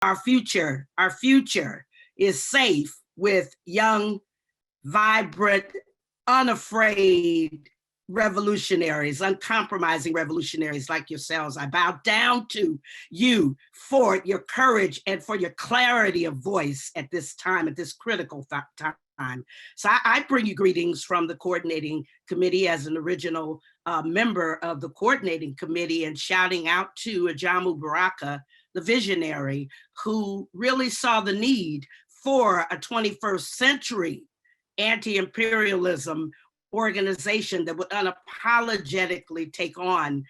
our future is safe with young, vibrant, unafraid revolutionaries, uncompromising revolutionaries like yourselves. I bow down to you for your courage and for your clarity of voice at this time, at this critical time. So I bring you greetings from the coordinating committee as an original member of the coordinating committee, and shouting out to Ajamu Baraka, the visionary, who really saw the need for a 21st century anti-imperialism organization that would unapologetically take on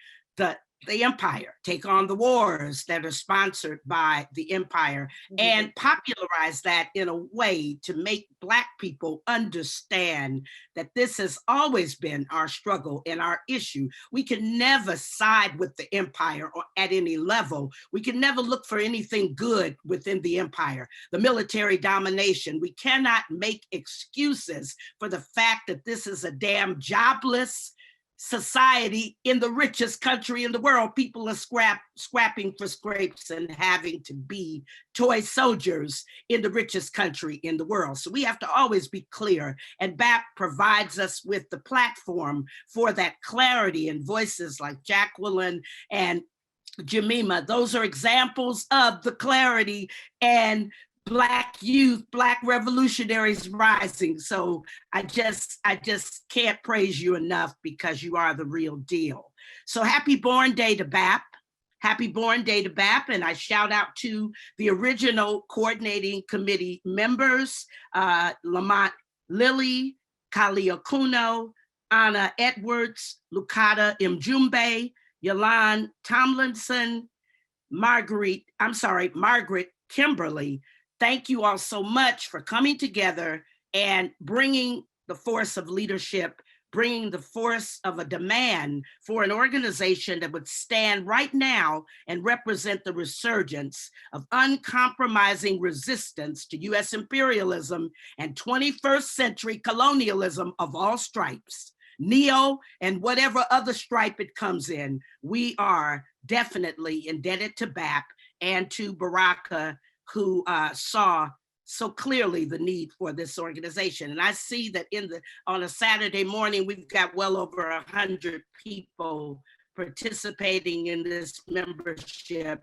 the empire, take on the wars that are sponsored by the empire, and popularize that in a way to make Black people understand that this has always been our struggle and our issue. We can never side with the empire or at any level. We can never look for anything good within the empire. The military domination, we cannot make excuses for the fact that this is a damn jobless society in the richest country in the world. People are scrapping for scrapes and having to be toy soldiers in the richest country in the world. So we have to always be clear, and BAP provides us with the platform for that clarity, and voices like Jacqueline and Jemima. Those are examples of the clarity and Black youth, Black revolutionaries rising. So I just can't praise you enough, because you are the real deal. So happy Born Day to BAP. Happy Born Day to BAP. And I shout out to the original coordinating committee members, Lamont Lilly, Kalia Kuno, Anna Edwards, Lukata Mjumbe, Yolande Tomlinson, Margaret Kimberly. Thank you all so much for coming together and bringing the force of leadership, bringing the force of a demand for an organization that would stand right now and represent the resurgence of uncompromising resistance to US imperialism and 21st century colonialism of all stripes, neo and whatever other stripe it comes in. We are definitely indebted to BAP and to Baraka, who saw so clearly the need for this organization. And I see that on a Saturday morning, we've got well over 100 people participating in this membership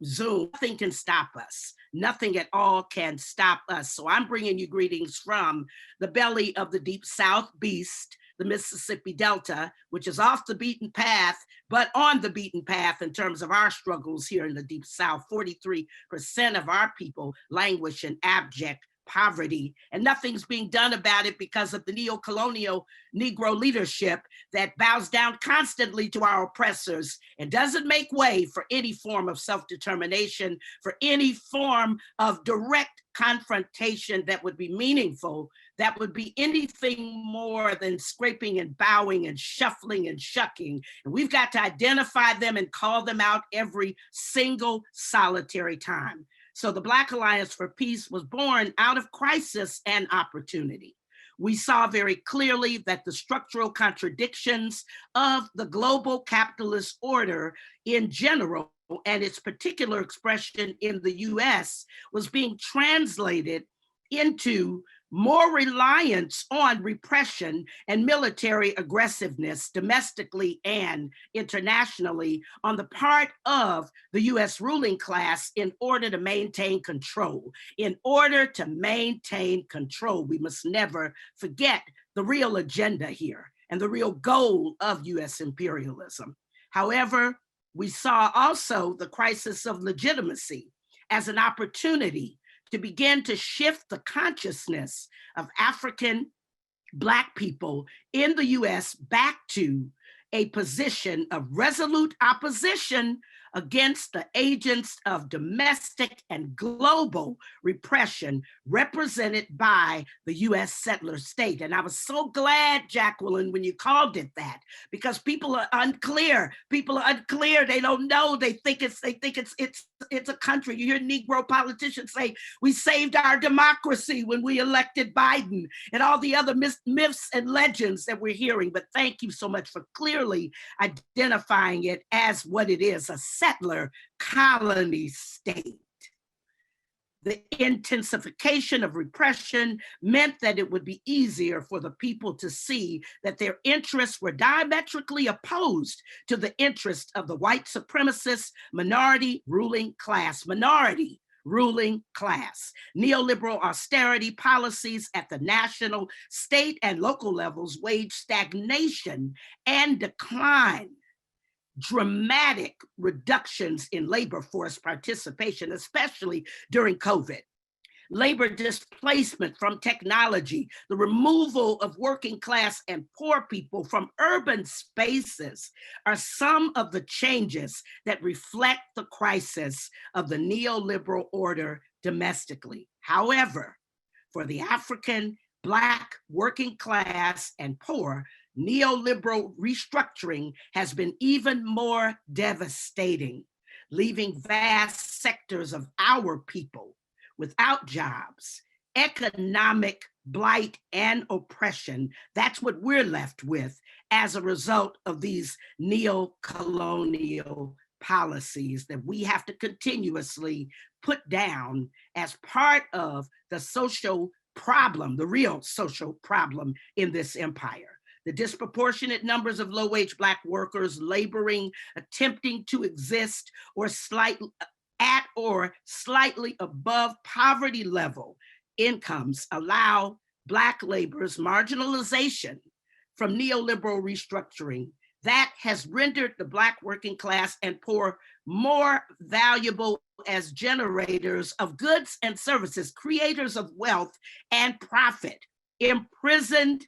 Zoom. Nothing can stop us. Nothing at all can stop us. So I'm bringing you greetings from the belly of the Deep South beast, the Mississippi Delta, which is off the beaten path, but on the beaten path in terms of our struggles here in the Deep South. 43% of our people languish in abject poverty, and nothing's being done about it because of the neo-colonial Negro leadership that bows down constantly to our oppressors and doesn't make way for any form of self-determination, for any form of direct confrontation that would be meaningful, that would be anything more than scraping and bowing and shuffling and shucking. And we've got to identify them and call them out every single solitary time. So the Black Alliance for Peace was born out of crisis and opportunity. We saw very clearly that the structural contradictions of the global capitalist order in general, and its particular expression in the US, was being translated into more reliance on repression and military aggressiveness domestically and internationally on the part of the US ruling class in order to maintain control. In order to maintain control, we must never forget the real agenda here and the real goal of US imperialism. However, we saw also the crisis of legitimacy as an opportunity to begin to shift the consciousness of African Black people in the US back to a position of resolute opposition against the agents of domestic and global repression represented by the US settler state. And I was so glad, Jacqueline, when you called it that, because people are unclear. People are unclear. They don't know. They think it's a country. You hear Negro politicians say, we saved our democracy when we elected Biden, and all the other myths and legends that we're hearing. But thank you so much for clearly identifying it as what it is, a settler colony state. The intensification of repression meant that it would be easier for the people to see that their interests were diametrically opposed to the interests of the white supremacist minority ruling class. Minority ruling class. Neoliberal austerity policies at the national, state, and local levels waged stagnation and decline. Dramatic reductions in labor force participation, especially during COVID. Labor displacement from technology, the removal of working class and poor people from urban spaces are some of the changes that reflect the crisis of the neoliberal order domestically. However, for the African, Black, working class, and poor, neoliberal restructuring has been even more devastating, leaving vast sectors of our people without jobs, economic blight, and oppression. That's what we're left with as a result of these neo-colonial policies that we have to continuously put down as part of the social problem, the real social problem in this empire. The disproportionate numbers of low-wage Black workers laboring, attempting to exist or slightly above poverty level incomes allow Black laborers marginalization from neoliberal restructuring that has rendered the Black working class and poor more valuable as generators of goods and services, creators of wealth and profit, imprisoned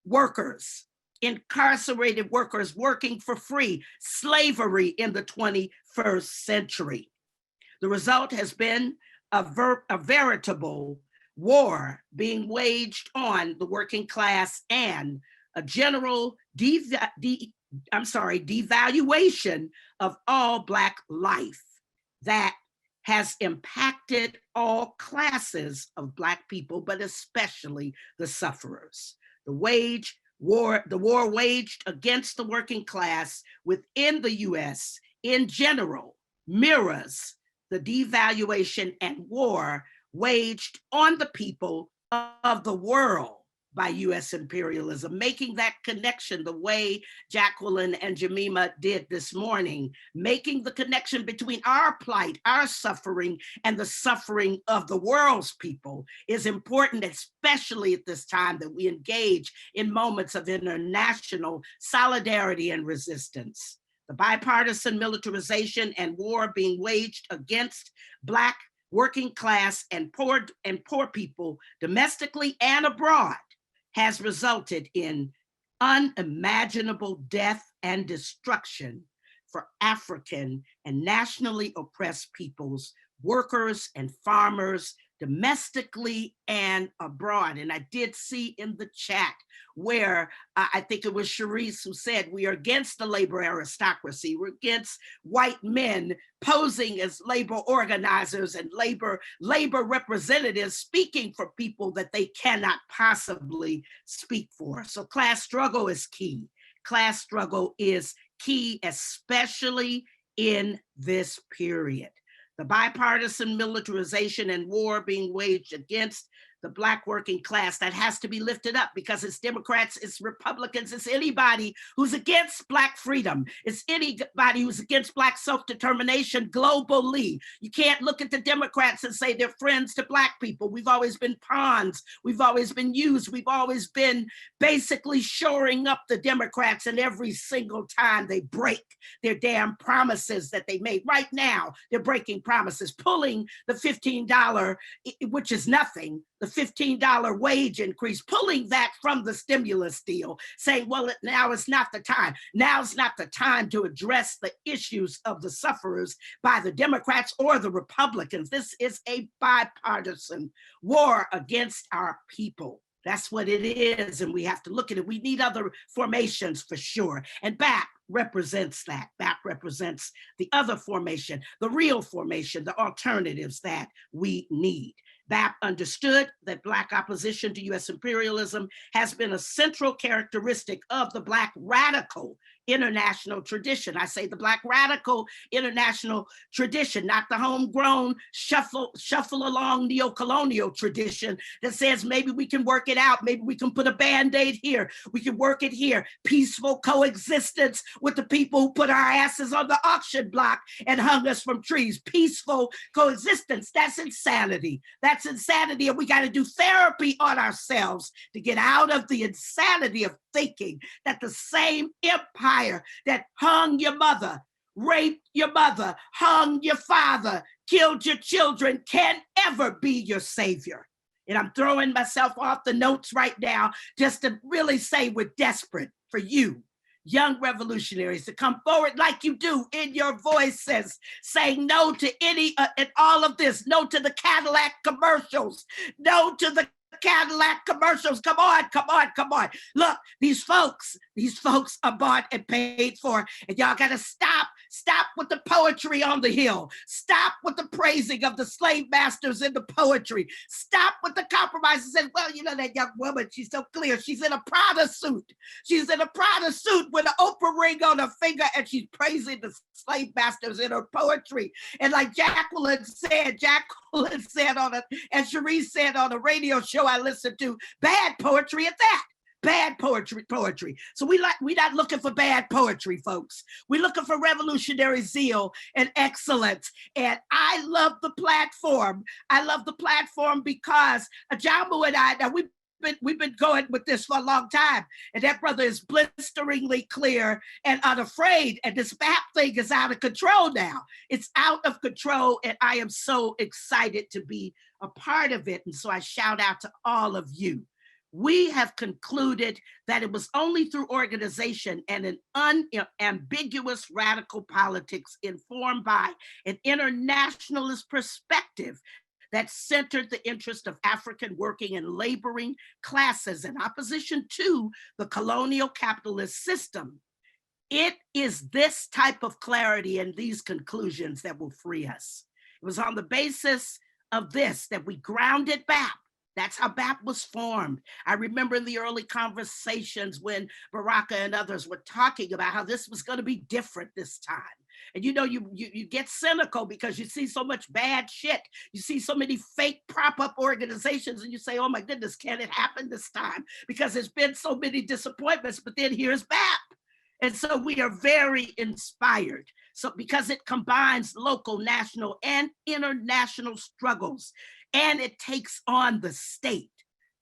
workers, incarcerated workers working for free, slavery in the 21st century. The result has been a veritable war being waged on the working class and a general devaluation of all Black life that has impacted all classes of Black people, but especially the sufferers. The war waged against the working class within the US in general mirrors the devaluation and war waged on the people of the world by US imperialism, making that connection the way Jacqueline and Jemima did this morning, making the connection between our plight, our suffering, and the suffering of the world's people is important, especially at this time that we engage in moments of international solidarity and resistance. The bipartisan militarization and war being waged against Black, working class, and poor people domestically and abroad has resulted in unimaginable death and destruction for African and nationally oppressed peoples, workers and farmers, domestically and abroad. And I did see in the chat where I think it was Sharice who said, we are against the labor aristocracy. We're against white men posing as labor organizers and labor representatives speaking for people that they cannot possibly speak for. So class struggle is key. Class struggle is key, especially in this period. The bipartisan militarization and war being waged against the Black working class, that has to be lifted up because it's Democrats, it's Republicans, it's anybody who's against Black freedom. It's anybody who's against Black self-determination globally. You can't look at the Democrats and say they're friends to Black people. We've always been pawns. We've always been used. We've always been basically shoring up the Democrats, and every single time they break their damn promises that they made. Right now, they're breaking promises, pulling the $15, which is nothing, the $15 wage increase, pulling that from the stimulus deal, saying, well, now is not the time. Now's not the time to address the issues of the sufferers by the Democrats or the Republicans. This is a bipartisan war against our people. That's what it is, and we have to look at it. We need other formations for sure, and BAP represents that. BAP represents the other formation, the real formation, the alternatives that we need. BAP understood that Black opposition to US imperialism has been a central characteristic of the Black radical international tradition. I say the Black radical international tradition, not the homegrown shuffle along neo-colonial tradition that says maybe we can work it out, maybe we can put a Band-Aid here, we can work it here. Peaceful coexistence with the people who put our asses on the auction block and hung us from trees. Peaceful coexistence, that's insanity. That's insanity, and we got to do therapy on ourselves to get out of the insanity of thinking that the same empire that hung your mother, raped your mother, hung your father, killed your children can't ever be your savior. And I'm throwing myself off the notes right now just to really say we're desperate for you, young revolutionaries, to come forward like you do in your voices, saying no to any and all of this, no to the Cadillac commercials, no to the Cadillac commercials. Come on, come on, come on. Look, these folks are bought and paid for, and y'all gotta stop with the poetry on the Hill. Stop with the praising of the slave masters in the poetry. Stop with the compromises. And well, you know, that young woman, she's so clear. She's in a Prada suit. She's in a Prada suit with an Oprah ring on her finger, and she's praising the slave masters in her poetry. And like Jacqueline said on it, and Cherise said on a radio show I listened to, bad poetry at that. Bad poetry. So we're not looking for bad poetry, folks. We're looking for revolutionary zeal and excellence. And I love the platform. I love the platform because Ajamu and I, now we've been going with this for a long time, and that brother is blisteringly clear and unafraid. And this BAP thing is out of control now. It's out of control, and I am so excited to be a part of it. And so I shout out to all of you. We have concluded that it was only through organization and an unambiguous radical politics informed by an internationalist perspective that centered the interest of African working and laboring classes in opposition to the colonial capitalist system. It is this type of clarity and these conclusions that will free us. It was on the basis of this that we grounded BAP. That's how BAP was formed. I remember in the early conversations when Baraka and others were talking about how this was going to be different this time. And you know, you get cynical because you see so much bad shit. You see so many fake prop-up organizations and you say, oh my goodness, can it happen this time? Because there's been so many disappointments, but then here's BAP. And so we are very inspired. So because it combines local, national, and international struggles, and it takes on the state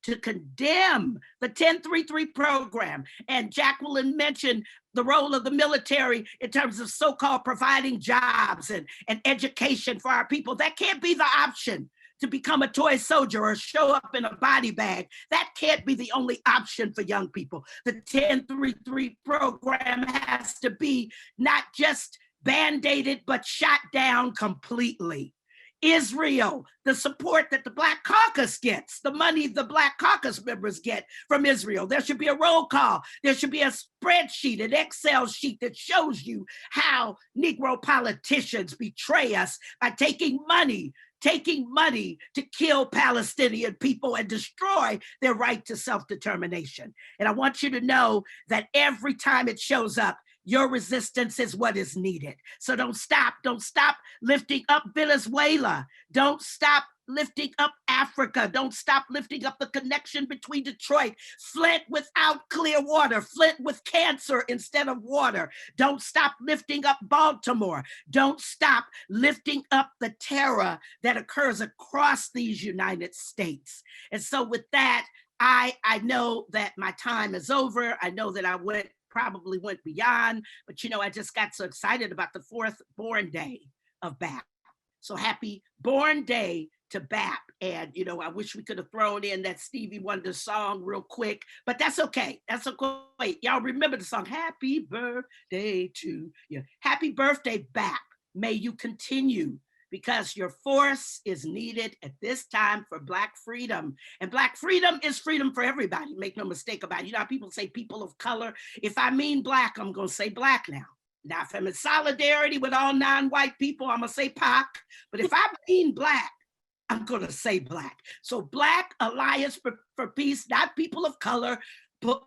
to condemn the 1033 program. And Jacqueline mentioned the role of the military in terms of so-called providing jobs and education for our people. That can't be the option to become a toy soldier or show up in a body bag. That can't be the only option for young people. The 1033 program has to be not just band-aided, but shot down completely. Israel, the support that the Black Caucus gets, the money the Black Caucus members get from Israel. There should be a roll call. There should be a spreadsheet, an Excel sheet that shows you how Negro politicians betray us by taking money to kill Palestinian people and destroy their right to self-determination. And I want you to know that every time it shows up, your resistance is what is needed. So don't stop lifting up Venezuela. Don't stop lifting up Africa. Don't stop lifting up the connection between Detroit, Flint without clear water, Flint with cancer instead of water. Don't stop lifting up Baltimore. Don't stop lifting up the terror that occurs across these United States. And so with that, I know that my time is over. I know that I probably went beyond, but you know, I just got so excited about the 4th born day of BAP. So happy born day to BAP. And you know, I wish we could have thrown in that Stevie Wonder song real quick, but that's okay. That's okay. Y'all remember the song, Happy Birthday to You. Happy birthday, BAP. May you continue, because your force is needed at this time for Black freedom. And Black freedom is freedom for everybody. Make no mistake about it. You know how people say people of color? If I mean Black, I'm gonna say Black now. Now, if I'm in solidarity with all non-white people, I'm gonna say PAC. But if I mean Black, I'm gonna say Black. So Black Alliance for Peace, not people of color, but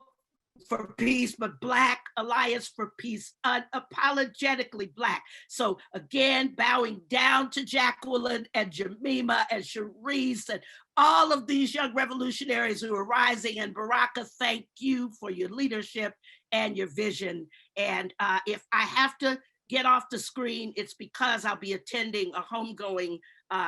for Peace, but Black Alliance for Peace, unapologetically Black. So again, bowing down to Jacqueline and Jemima and Cherise and all of these young revolutionaries who are rising. And Baraka, thank you for your leadership and your vision. And if I have to get off the screen, it's because I'll be attending a homegoing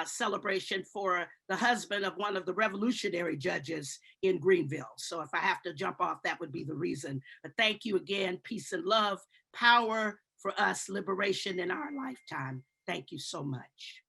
celebration for the husband of one of the revolutionary judges in Greenville. So if I have to jump off, that would be the reason. But thank you again. Peace and love, power for us, liberation in our lifetime. Thank you so much.